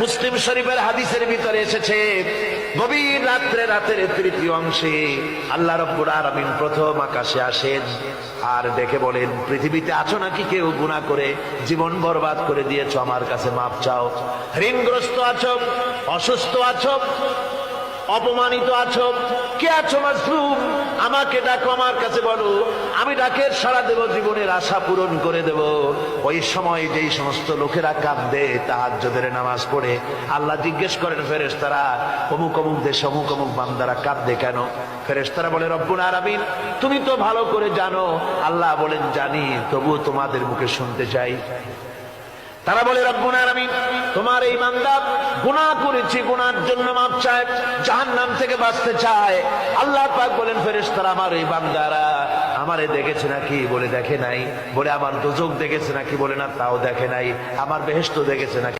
মুসলিম শরীফের হাদিসের ভিতরে এসেছে, গভীর রাত্রে, রাতের তৃতীয় অংশে আল্লাহ রাব্বুল আলামিন প্রথম আকাশে আসেন আর ডেকে বলেন, পৃথিবীতে আছো নাকি কেউ গুনাহ করে জীবন বরবাদ করে দিয়েছো, আমার কাছে মাপ চাও। ঋণগ্রস্ত আছো, অসুস্থ আছো, অপমানিত আছো, কে আছো মাসরুম, আমাকে ডাকো, আমার কাছে বলো, আমি ডাকের সাড়া দেব, জীবনের আশা পূরণ করে দেব। ওই সময় যেই সমস্ত লোকেরা কাঁদে তাহাজ্জুদের নামাজ পড়ে, আল্লাহ জিজ্ঞেস করেন ফেরেশতারা, অমুক অমুক দেশ অমুক অমুক বান্দারা কাঁদে কেন? ফেরেশতারা বলে, রব্বুল আলামিন তুমি তো ভালো করে জানো। আল্লাহ বলেন, জানি, তবুও তোমাদের মুখে শুনতে চাই। তারা বলে, রব্বুল আলামিন তোমার এই বান্দা গুনাহ করেছে, গুনার জন্য মাপ চায়, জাহান্নাম থেকে বাঁচতে চায়। আল্লাহ পাক বলেন, ফেরেশতারা আমার এই বান্দারা আমারে দেখেছে নাকি? বলে দেখে নাই। বলে আমার দোজখ দেখেছে নাকি? বলে না, তাও দেখে নাই। আমার বেহেশত দেখেছে নাকি?